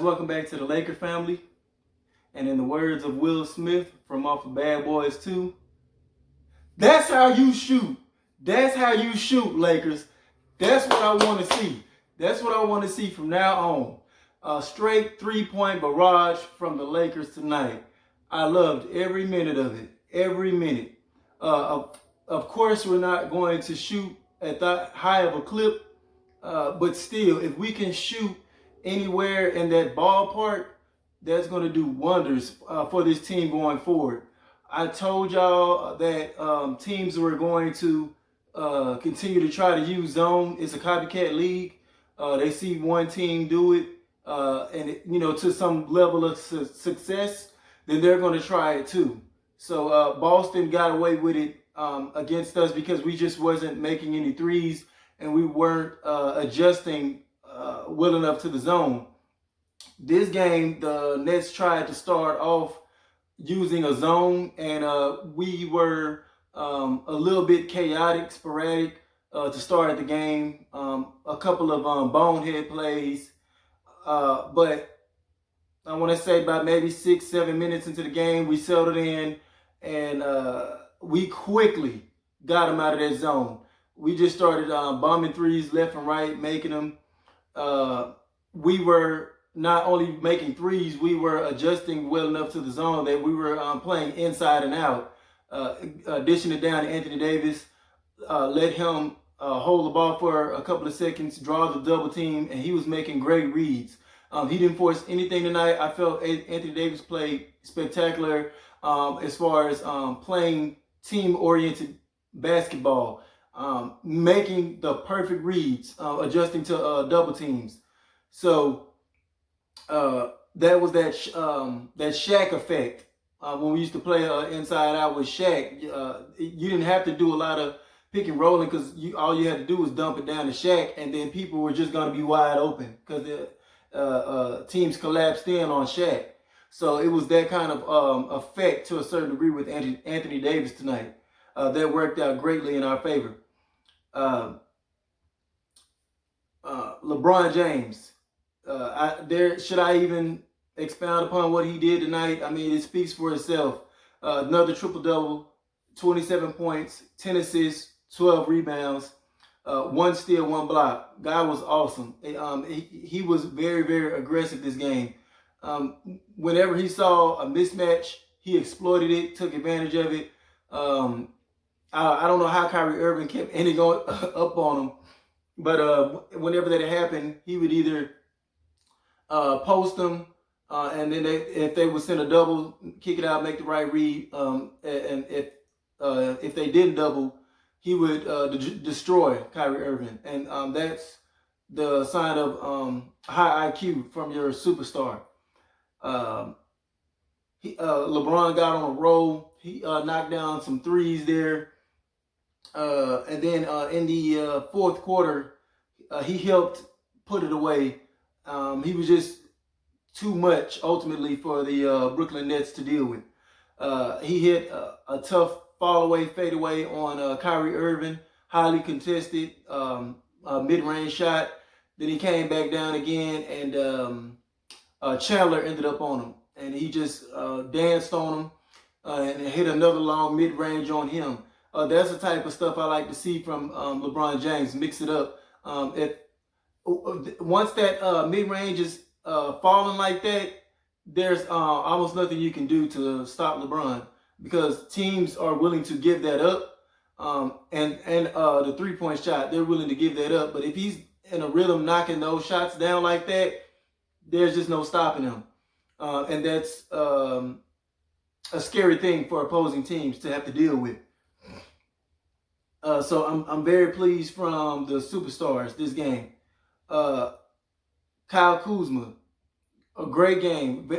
welcome back to the Laker family. And in the words of Will Smith from off of Bad Boys 2, that's how you shoot. That's how you shoot, Lakers. That's what I want to see. That's what I want to see from now on. A straight three-point barrage from the Lakers tonight. I loved every minute of it. Every minute. Of course, we're not going to shoot at that high of a clip. But still, if we can shoot anywhere in that ballpark, that's going to do wonders for this team going forward. I told y'all that teams were going to continue to try to use zone. It's a copycat league. They see one team do it, to some level of success, then they're going to try it too. So Boston got away with it against us because we just wasn't making any threes and we weren't adjusting well enough to the zone. This game, the Nets tried to start off using a zone, and we were a little bit chaotic, sporadic to start the game. A couple of bonehead plays, but I want to say about maybe 6-7 minutes into the game, we settled in, and we quickly got them out of that zone. We just started bombing threes left and right, making them. We were not only making threes, we were adjusting well enough to the zone that we were playing inside and out. Dishing it down to Anthony Davis, let him hold the ball for a couple of seconds, draw the double team, and he was making great reads. He didn't force anything tonight. I felt Anthony Davis played spectacular as far as playing team-oriented basketball. Making the perfect reads, adjusting to double teams. So that was that Shaq effect. When we used to play inside out with Shaq, you didn't have to do a lot of pick and rolling because all you had to do was dump it down to Shaq, and then people were just going to be wide open because the teams collapsed in on Shaq. So it was that kind of effect to a certain degree with Anthony Davis tonight. That worked out greatly in our favor. LeBron James. Should I even expound upon what he did tonight? I mean, it speaks for itself. Another triple-double, 27 points, 10 assists, 12 rebounds, 1 steal, 1 block. Guy was awesome. He was very, very aggressive this game. Whenever he saw a mismatch, he exploited it, took advantage of it. I don't know how Kyrie Irving kept ending going up on him, but whenever that happened, he would either post them, and then if they would send a double, kick it out, make the right read, and if they didn't double, he would destroy Kyrie Irving, and that's the sign of high IQ from your superstar. LeBron got on a roll. He knocked down some threes there. And then in the fourth quarter, he helped put it away. He was just too much ultimately for the Brooklyn Nets to deal with. He hit a tough fall away, fade away on Kyrie Irving, highly contested mid-range shot. Then he came back down again, and Chandler ended up on him, and he just danced on him and hit another long mid-range on him. That's the type of stuff I like to see from LeBron James. Mix it up. Once that mid-range is falling like that, there's almost nothing you can do to stop LeBron because teams are willing to give that up. And the three-point shot, they're willing to give that up. But if he's in a rhythm knocking those shots down like that, there's just no stopping him. And that's a scary thing for opposing teams to have to deal with. So I'm very pleased from the superstars this game. Kyle Kuzma, a great game.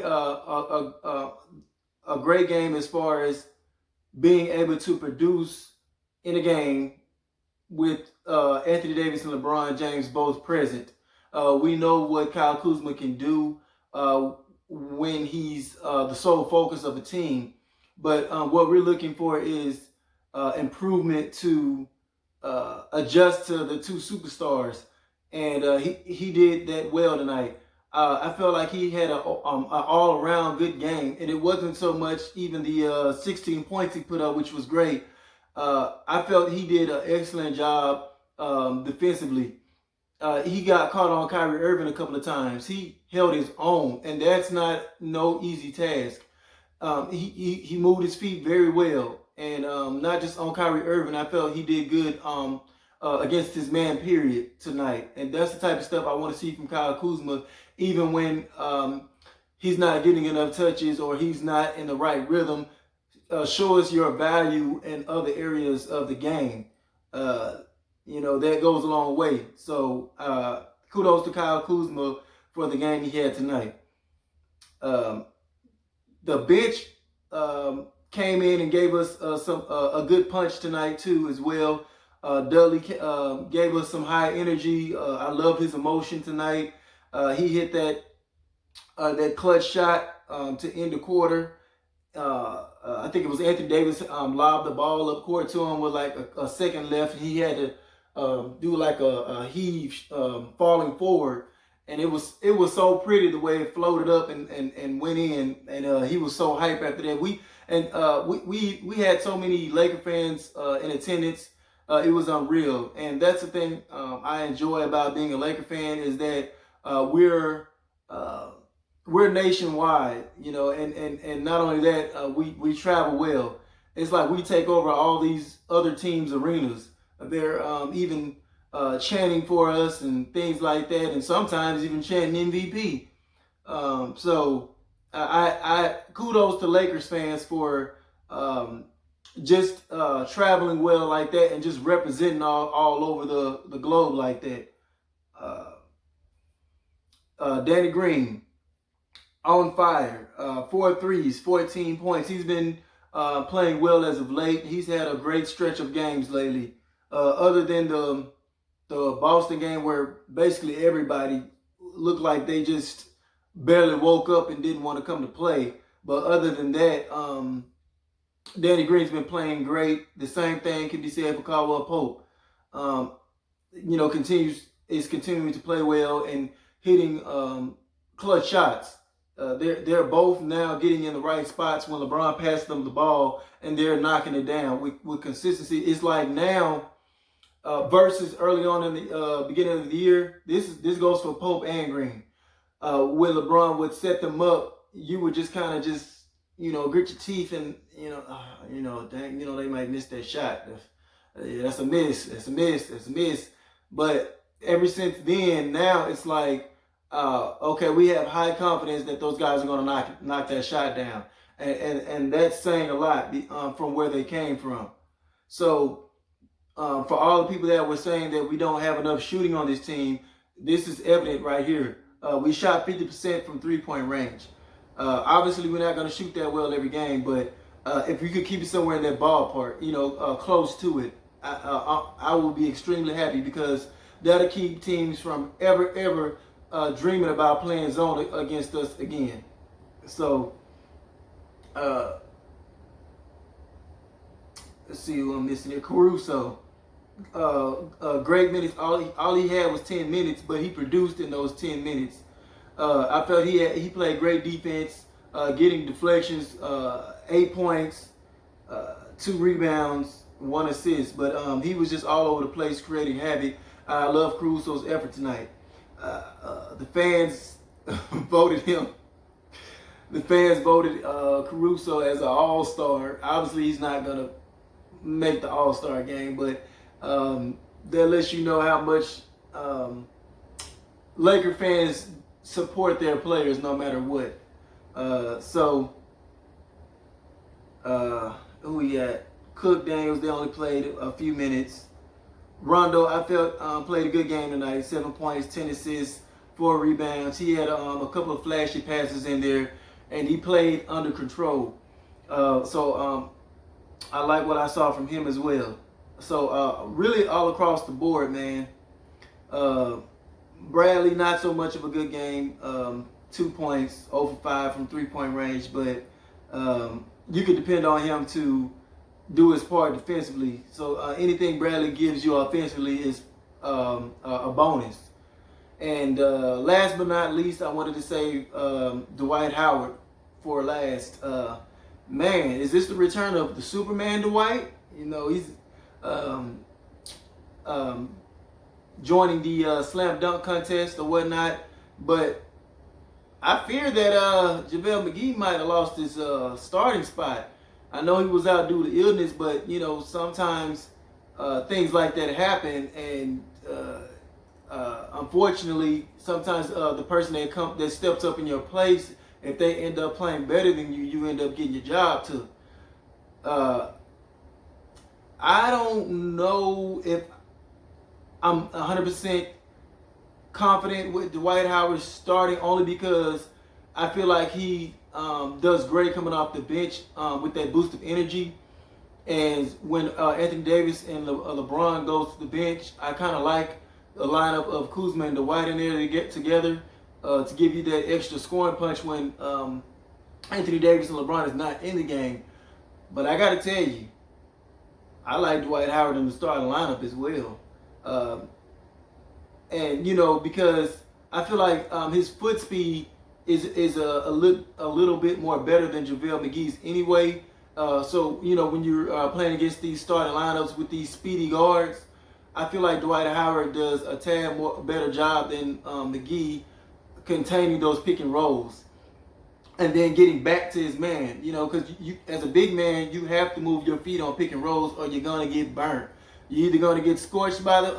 A great game as far as being able to produce in a game with Anthony Davis and LeBron James both present. We know what Kyle Kuzma can do when he's the sole focus of a team. But what we're looking for is improvement to adjust to the two superstars. And he did that well tonight. I felt like he had a all around good game, and it wasn't so much even the 16 points he put up, which was great. I felt he did an excellent job defensively. He got caught on Kyrie Irving a couple of times. He held his own, and that's not no easy task. He moved his feet very well, and not just on Kyrie Irving. I felt he did good against his man period tonight, and that's the type of stuff I want to see from Kyle Kuzma, even when he's not getting enough touches or he's not in the right rhythm. Show us your value in other areas of the game. That goes a long way. So kudos to Kyle Kuzma for the game he had tonight. The bench came in and gave us a good punch tonight too as well. Dudley gave us some high energy. I love his emotion tonight. He hit that clutch shot to end the quarter. I think it was Anthony Davis lobbed the ball up court to him with like a second left. He had to do like a heave falling forward, and it was so pretty the way it floated up and went in, and he was so hyped after that. We had so many Laker fans in attendance. It was unreal, and that's the thing I enjoy about being a Laker fan is that we're nationwide, and not only that, we travel well. It's like we take over all these other teams' arenas. They're even chanting for us and things like that, and sometimes even chanting MVP. So I kudos to Lakers fans for just traveling well like that and just representing all over the globe like that. Danny Green on fire, 4 threes, 14 points. He's been playing well as of late. He's had a great stretch of games lately. Other than the Boston game where basically everybody looked like they just barely woke up and didn't want to come to play. But other than that, Danny Green's been playing great. The same thing can be said for Caldwell Pope. Is continuing to play well and hitting clutch shots. They're both now getting in the right spots when LeBron passes them the ball, and they're knocking it down with consistency. It's like now versus early on in the beginning of the year. This goes for Pope and Green. When LeBron would set them up, you would just kind of grit your teeth and they might miss that shot. That's a miss. That's a miss. That's a miss. But ever since then, now it's like, okay, we have high confidence that those guys are going to knock that shot down, and that's saying a lot from where they came from. So for all the people that were saying that we don't have enough shooting on this team, this is evident right here. We shot 50% from three-point range. Obviously, we're not going to shoot that well every game, but if we could keep it somewhere in that ballpark, close to it, I will be extremely happy because that'll keep teams from ever dreaming about playing zone against us again. So, let's see who I'm missing here. Caruso, great minutes. All he had was 10 minutes, but he produced in those 10 minutes. I felt he played great defense, getting deflections, 8 points, 2 rebounds, 1 assist. But he was just all over the place, creating havoc. I love Caruso's effort tonight. The fans voted him. The fans voted Caruso as an all-star. Obviously, he's not going to make the all-star game, but that lets you know how much Laker fans support their players no matter what. Who we got? Cook Daniels, they only played a few minutes. Rondo, I felt played a good game tonight. 7 points, 10 assists, 4 rebounds. He had a couple of flashy passes in there, and he played under control. I like what I saw from him as well. So really all across the board, man. Bradley, not so much of a good game. 2 points, 0 for 5 from three-point range, but you could depend on him to do his part defensively. So anything Bradley gives you offensively is a bonus. And last but not least, I wanted to say Dwight Howard for last. Man, is this the return of the Superman Dwight? You know, he's um, um, joining the slam dunk contest or whatnot. But I fear that JaVale McGee might have lost his starting spot. I know he was out due to illness, but you know sometimes things like that happen, and unfortunately, sometimes the person that steps up in your place, if they end up playing better than you, you end up getting your job too. I don't know if I'm 100% confident with Dwight Howard starting, only because I feel like he does great coming off the bench with that boost of energy. And when Anthony Davis and LeBron goes to the bench, I kind of like a lineup of Kuzma and Dwight in there to get together to give you that extra scoring punch when Anthony Davis and LeBron is not in the game. But I got to tell you, I like Dwight Howard in the starting lineup as well. And you know, because I feel like his foot speed is a little bit more better than JaVale McGee's anyway. So you know, when you're playing against these starting lineups with these speedy guards, I feel like Dwight Howard does a tad more better job than McGee containing those pick and rolls and then getting back to his man. You know, because you as a big man, you have to move your feet on pick and rolls or you're gonna get burnt. You're either gonna get scorched by the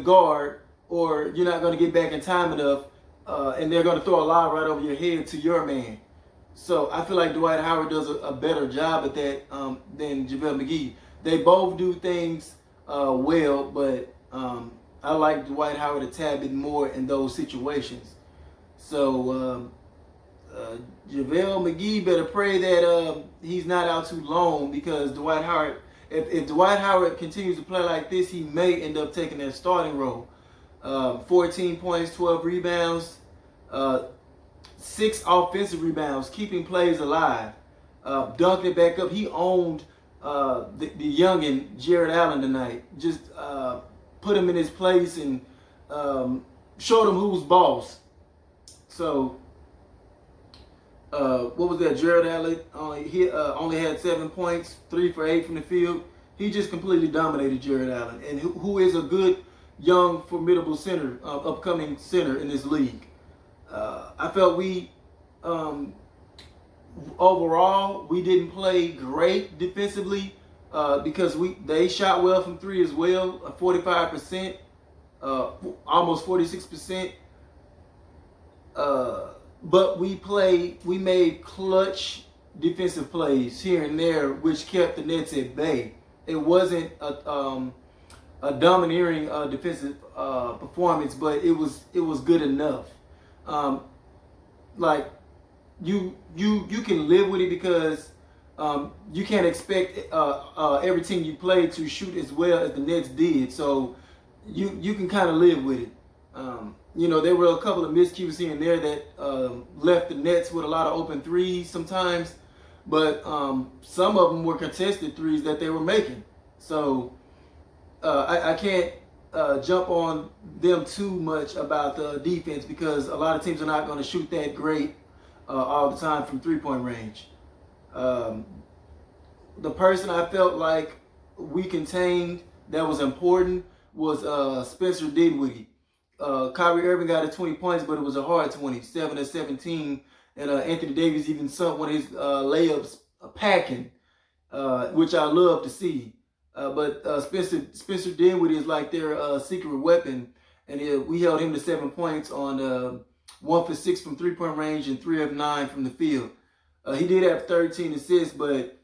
guard, or you're not going to get back in time enough, and they're going to throw a lob right over your head to your man. So I feel like Dwight Howard does a better job at that than JaVale McGee. They both do things well, but I like Dwight Howard a tad bit more in those situations. So JaVale McGee better pray that he's not out too long, because Dwight Howard, if Dwight Howard continues to play like this, he may end up taking that starting role. 14 points, 12 rebounds, 6 offensive rebounds, keeping plays alive, dunking it back up. He owned the youngin' Jared Allen tonight. Just put him in his place and showed him who's boss. So what was that? Jared Allen only had 7 points, 3 for 8 from the field. He just completely dominated Jared Allen, and who is a good, young, formidable center, upcoming center in this league. I felt we, overall, we didn't play great defensively because they shot well from 3 as well, 45%, almost 46%. But we made clutch defensive plays here and there, which kept the Nets at bay. It wasn't a domineering defensive performance, but it was good enough. Like you can live with it, because you can't expect every team you play to shoot as well as the Nets did. So you can kind of live with it. You know, there were a couple of miscues here and there that left the Nets with a lot of open threes sometimes, but some of them were contested threes that they were making. So I can't jump on them too much about the defense, because a lot of teams are not going to shoot that great all the time from three-point range. The person I felt like we contained that was important was Spencer Dinwiddie. Kyrie Irving got 20 points, but it was a hard 20, 7 of 17. And Anthony Davis even sunk one of his layups packing, which I love to see. But Spencer Dinwiddie is like their secret weapon. And we held him to 7 points on 1 for 6 from three-point range and 3 of 9 from the field. He did have 13 assists, but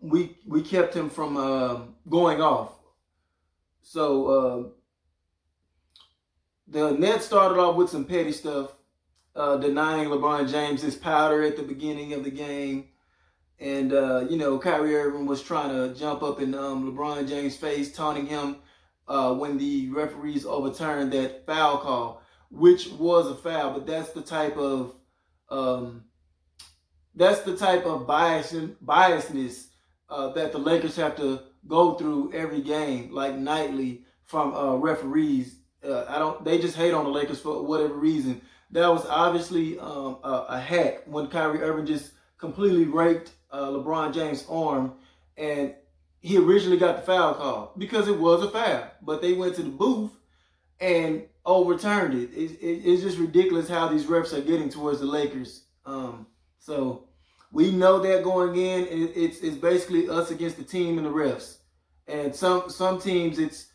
we kept him from going off. So the Nets started off with some petty stuff, denying LeBron James his powder at the beginning of the game. And, you know, Kyrie Irving was trying to jump up in LeBron James' face, taunting him when the referees overturned that foul call, which was a foul. But that's the type of biasness that the Lakers have to go through every game, like nightly, from referees. They just hate on the Lakers for whatever reason. That was obviously a hack when Kyrie Irving just completely raped LeBron James' arm, and he originally got the foul call because it was a foul, but they went to the booth and overturned it. It's just ridiculous how these refs are getting towards the Lakers. So we know that going in, it's basically us against the team and the refs. And some teams, it's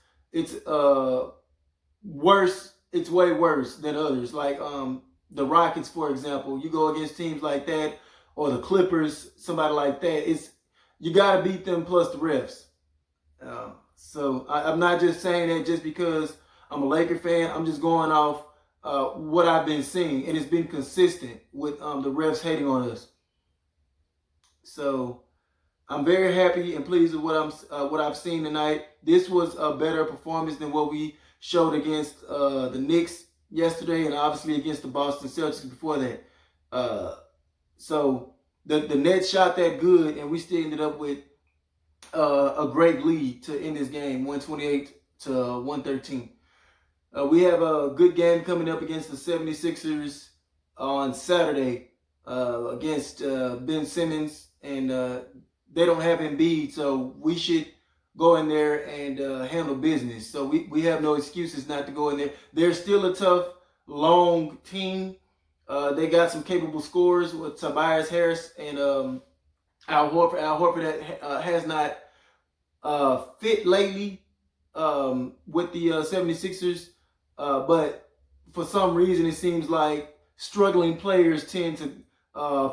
worse. It's way worse than others. Like the Rockets, for example. You go against teams like that, or the Clippers, somebody like that. You got to beat them plus the refs. So I'm not just saying that just because I'm a Laker fan. I'm just going off what I've been seeing, and it's been consistent with the refs hating on us. So I'm very happy and pleased with what I've seen tonight. This was a better performance than what we showed against the Knicks yesterday, and obviously against the Boston Celtics before that. So the Nets shot that good, and we still ended up with a great lead to end this game, 128 to 113. We have a good game coming up against the 76ers on Saturday against Ben Simmons, and they don't have Embiid, so we should go in there and handle business. So we have no excuses not to go in there. They're still a tough, long team. They got some capable scorers with Tobias Harris and Al Horford. Al Horford that has not fit lately with the 76ers. But for some reason, it seems like struggling players tend to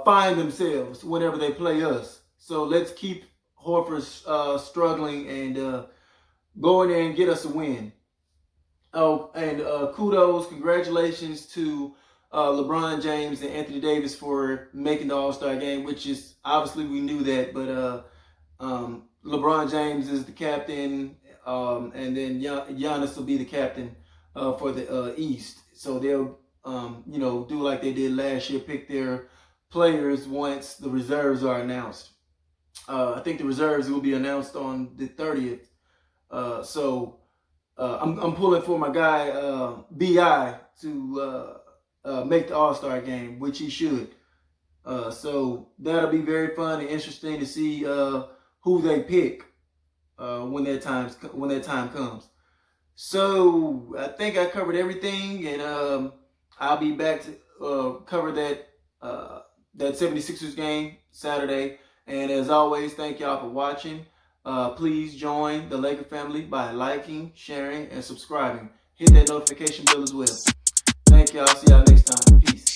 find themselves whenever they play us. So let's keep Horford struggling and go in there and get us a win. Oh, and kudos, congratulations to LeBron James and Anthony Davis for making the All-Star game, which is obviously we knew that, but LeBron James is the captain, and then Giannis will be the captain for the East. So they'll, do like they did last year, pick their players once the reserves are announced. I think the reserves will be announced on the 30th. So I'm pulling for my guy Bi to make the All-Star game, which he should. So that'll be very fun and interesting to see who they pick when that time comes. So I think I covered everything, and I'll be back to cover that 76ers game Saturday. And as always, thank y'all for watching. Please join the Laker family by liking, sharing, and subscribing. Hit that notification bell as well. Thank y'all. See y'all next time. Peace.